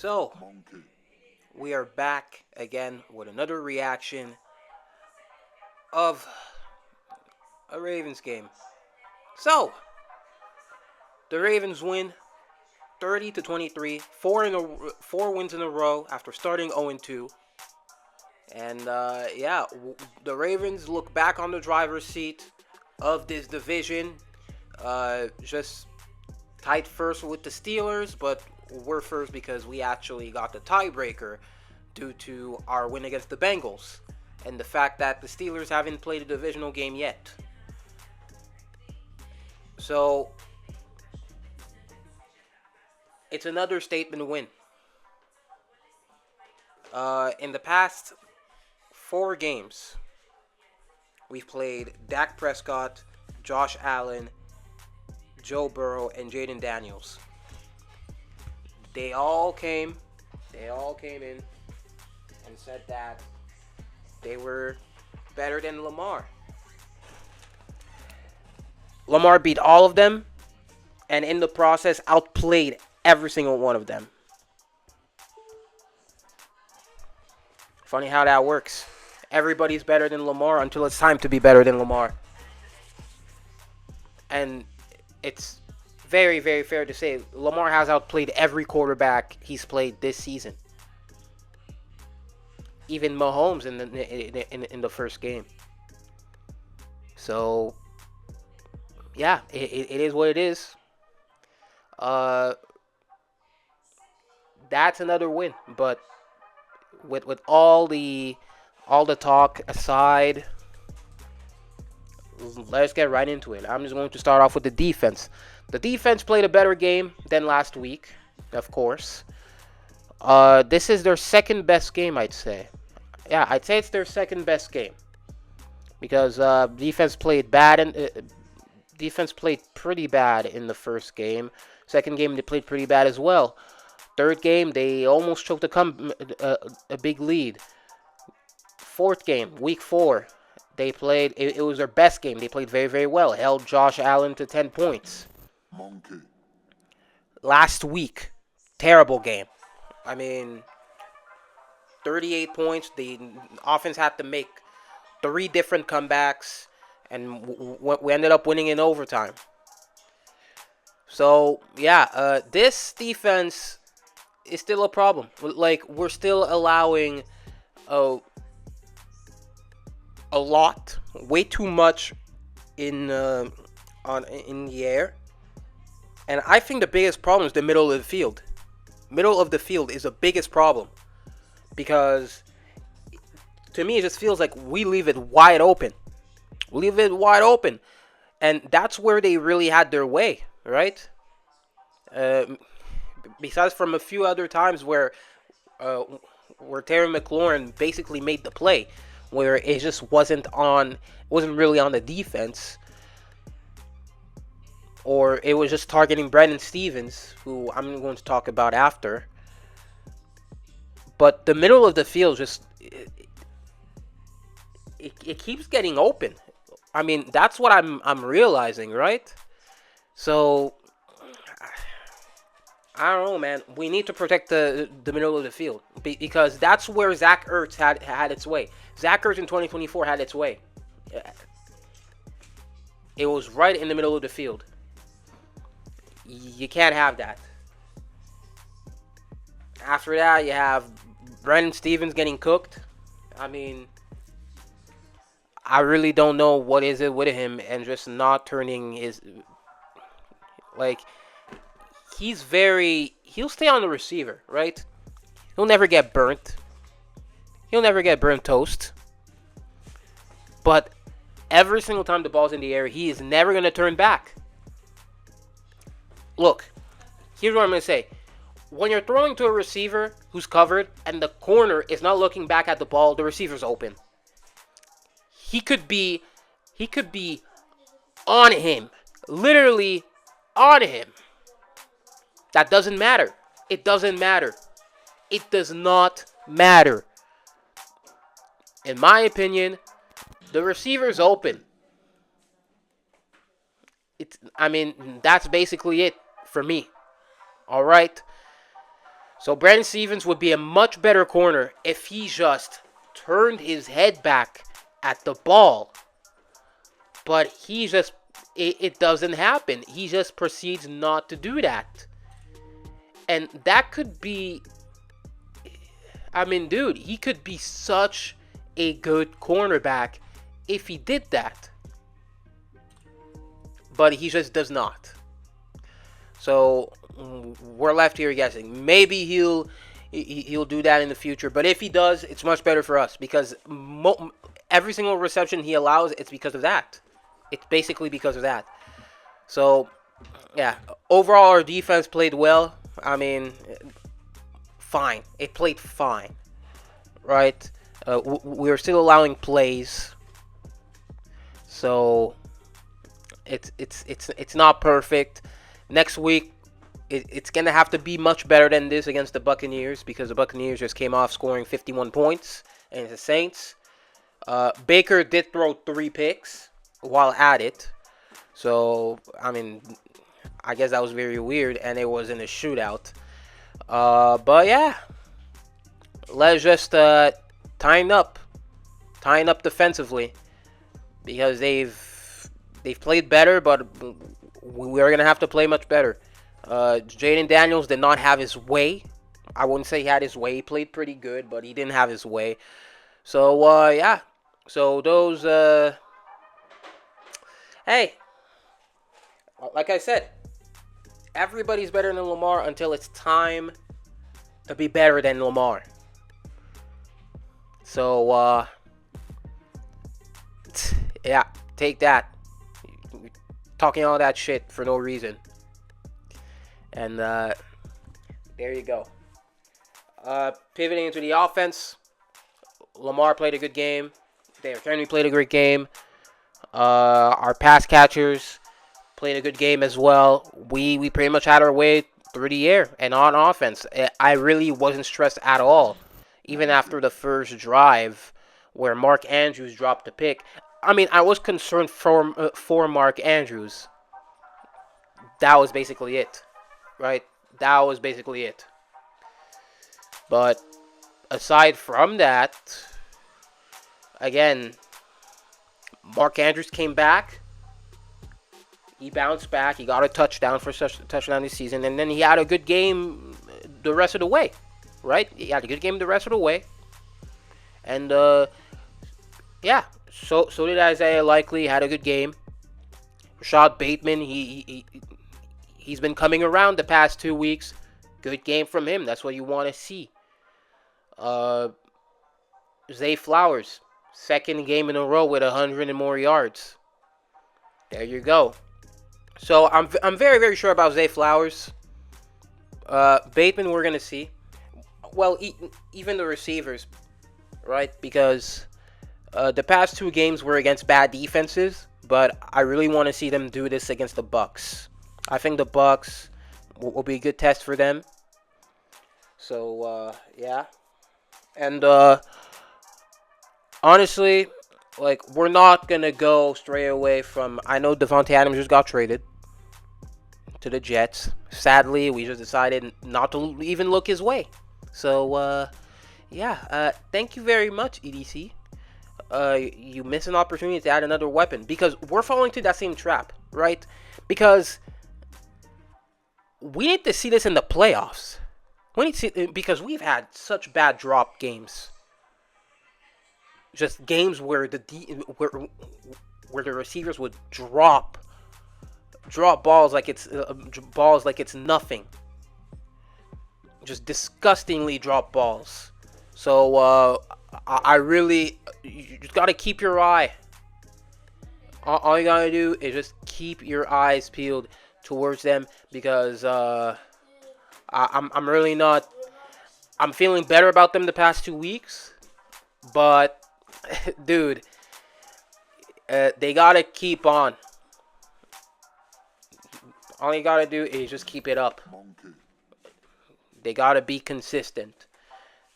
So, we are back again with another reaction of a Ravens game. So, the Ravens win 30 to 23, four wins in a row after starting 0-2. And the Ravens look back on the driver's seat of this division. Just tied first with the Steelers, but we're first because we actually got the tiebreaker due to our win against the Bengals and the fact that the Steelers haven't played a divisional game yet. So it's another statement win. In the past 4 games, we've played Dak Prescott, Josh Allen, Joe Burrow, and Jaden Daniels. They all came in and said that they were better than Lamar. Lamar beat all of them, and in the process outplayed every single one of them. Funny how that works. Everybody's better than Lamar until it's time to be better than Lamar. And it's very, very fair to say Lamar has outplayed every quarterback he's played this season. Even Mahomes in the first game. So, yeah, it is what it is. That's another win. But with all the talk aside, let's get right into it. I'm just going to start off with the defense. The defense played a better game than last week, of course. This is their second best game, I'd say. Yeah, I'd say it's their second best game because defense played pretty bad in the first game. Second game they played pretty bad as well. Third game they almost choked a big lead. Fourth game, week 4, they played. It was their best game. They played very, very well. Held Josh Allen to 10 points. Last week, terrible game. I mean, 38 points. The offense had to make 3 different comebacks, and we ended up winning in overtime. So, yeah, this defense is still a problem. Like, we're still allowing a lot, way too much in the air. And I think the biggest problem is the middle of the field. Middle of the field is the biggest problem. Because to me, it just feels like we leave it wide open. And that's where they really had their way, right? Besides from a few other times where Terry McLaurin basically made the play, where it just wasn't really on the defense, or it was just targeting Brandon Stevens, who I'm going to talk about after. But the middle of the field just it keeps getting open. I mean, that's what I'm realizing, right? So I don't know, man. We need to protect the middle of the field because that's where Zach Ertz had its way. Zach Ertz in 2024 had its way. It was right in the middle of the field. You can't have that. After that, you have Brandon Stevens getting cooked. I mean, I really don't know what is it with him and just not turning his... Like, he'll stay on the receiver, right? He'll never get burnt. He'll never get burnt toast. But every single time the ball's in the air, he is never going to turn back. Look, here's what I'm going to say. When you're throwing to a receiver who's covered and the corner is not looking back at the ball, the receiver's open. He could be on him. Literally on him. That doesn't matter. It doesn't matter. It does not matter. In my opinion, the receiver's open. That's basically it for me. All right. So Brandon Stevens would be a much better corner if he just turned his head back at the ball. But it doesn't happen. He just proceeds not to do that. And that could be, I mean, dude, he could be such a good cornerback if he did that. But he just does not. So we're left here guessing. Maybe he'll do that in the future. But if he does, it's much better for us because every single reception he allows, it's because of that. It's basically because of that. So, yeah, overall our defense played well. I mean, fine. It played fine, right? We are still allowing plays, so it's not perfect. Next week, it's gonna have to be much better than this against the Buccaneers because the Buccaneers just came off scoring 51 points against the Saints. Baker did throw 3 picks while at it, so I mean, I guess that was very weird, and it was in a shootout. But yeah, let's just tighten up defensively because they've played better, but we're gonna have to play much better. Jaden Daniels did not have his way. I wouldn't say he had his way. He played pretty good, but he didn't have his way. So yeah. So those hey, like I said, everybody's better than Lamar until it's time to be better than Lamar. So yeah, take that. Talking all that shit for no reason. And there you go. Pivoting into the offense, Lamar played a good game. Derrick Henry played a great game. Our pass catchers played a good game as well. We pretty much had our way through the air and on offense. I really wasn't stressed at all, even after the first drive where Mark Andrews dropped the pick. I mean, I was concerned for Mark Andrews. That was basically it, right? That was basically it. But aside from that, again, Mark Andrews came back. He bounced back. He got a touchdown for such a touchdown this season, and then he had a good game the rest of the way, right? He had a good game the rest of the way, and yeah. So did Isaiah Likely. Had a good game. Rashad Bateman. He's been coming around the past 2 weeks. Good game from him. That's what you want to see. Zay Flowers, second game in a row with 100 and more yards. There you go. So I'm very, very sure about Zay Flowers. Bateman, we're gonna see. Well, even the receivers, right? Because the past 2 games were against bad defenses, but I really want to see them do this against the Bucs. I think the Bucs will be a good test for them. So yeah, and honestly, like, we're not gonna go stray away from. I know Devontae Adams just got traded to the Jets. Sadly, we just decided not to even look his way. So yeah, thank you very much, EDC. You missed an opportunity to add another weapon because we're falling into that same trap, right? Because we need to see this in the playoffs. We need to see, because we've had such bad drop games. Just games where where the receivers would drop balls like it's nothing. Just disgustingly drop balls. So I really, you just gotta keep your eye. All you gotta do is just keep your eyes peeled towards them because I'm really not. I'm feeling better about them the past 2 weeks, but dude, they gotta keep on. All you gotta do is just keep it up. They gotta be consistent.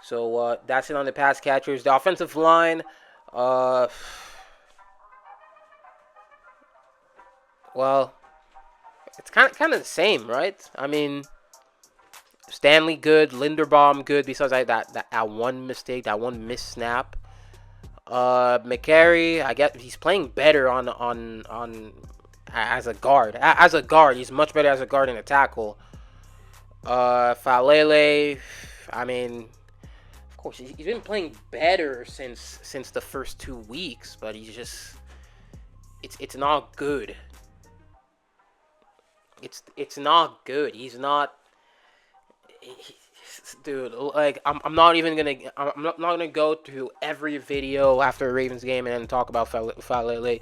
So that's it on the pass catchers. The offensive line, well, it's kind of the same, right? I mean, Stanley good, Linderbaum good. Besides that one mistake, that one missed snap. McCary, I guess he's playing better on as a guard. As a guard, he's much better as a guard and a tackle. Falele, I mean, of course, he's been playing better since the first 2 weeks, but he's just it's not good. It's not good. He's not. Dude, like I'm not gonna go through every video after a Ravens game and then talk about Falele.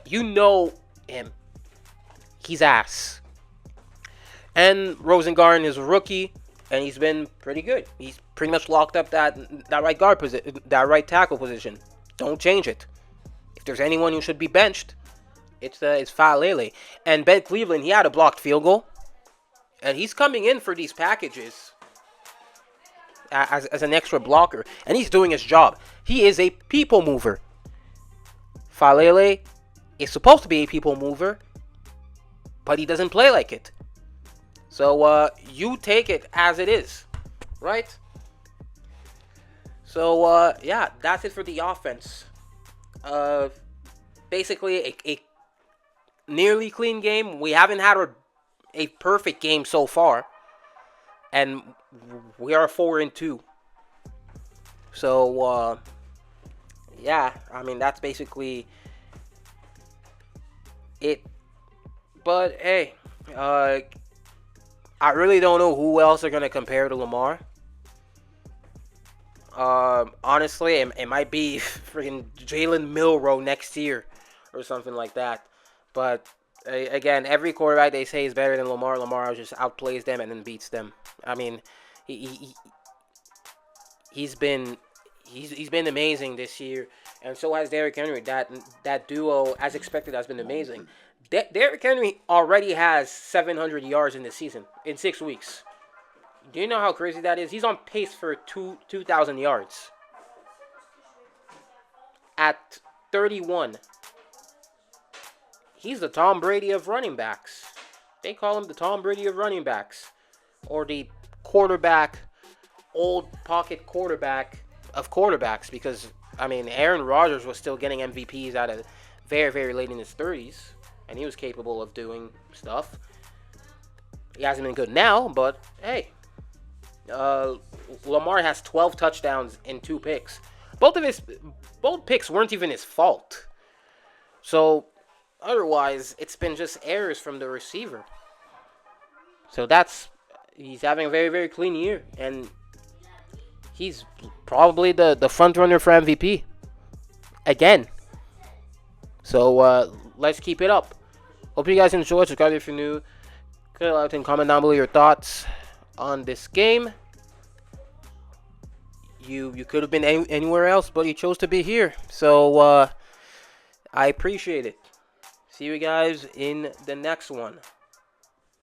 You know him. He's ass. And Rosengarten is a rookie, and he's been pretty good. He's pretty much locked up that right guard position, that right tackle position. Don't change it. If there's anyone who should be benched, it's Falele. And Ben Cleveland, he had a blocked field goal, and he's coming in for these packages as an extra blocker, and he's doing his job. He is a people mover. Falele is supposed to be a people mover, but he doesn't play like it. So you take it as it is, right? So yeah, that's it for the offense. Basically a nearly clean game. We haven't had a perfect game so far, and we are 4-2. So yeah, I mean that's basically it. But hey, I really don't know who else they're gonna compare to Lamar. Honestly, it might be freaking Jalen Milroe next year or something like that. But again, every quarterback they say is better than Lamar. Lamar just outplays them and then beats them. I mean, he's been amazing this year, and so has Derrick Henry. That duo, as expected, has been amazing. Derrick Henry already has 700 yards in the season in 6 weeks. Do you know how crazy that is? He's on pace for 2,000 yards at 31. He's the Tom Brady of running backs. They call him the Tom Brady of running backs, or the quarterback, old pocket quarterback of quarterbacks. Because I mean, Aaron Rodgers was still getting MVPs out of very, very late in his 30s. And he was capable of doing stuff. He hasn't been good now, but hey. Lamar has 12 touchdowns and 2 picks. Both picks weren't even his fault. So, otherwise, it's been just errors from the receiver. So he's having a very, very clean year. And he's probably the front runner for MVP. Again. So, let's keep it up. Hope you guys enjoyed. Subscribe if you're new. Like and comment down below your thoughts on this game. You could have been anywhere else, but you chose to be here. So I appreciate it. See you guys in the next one.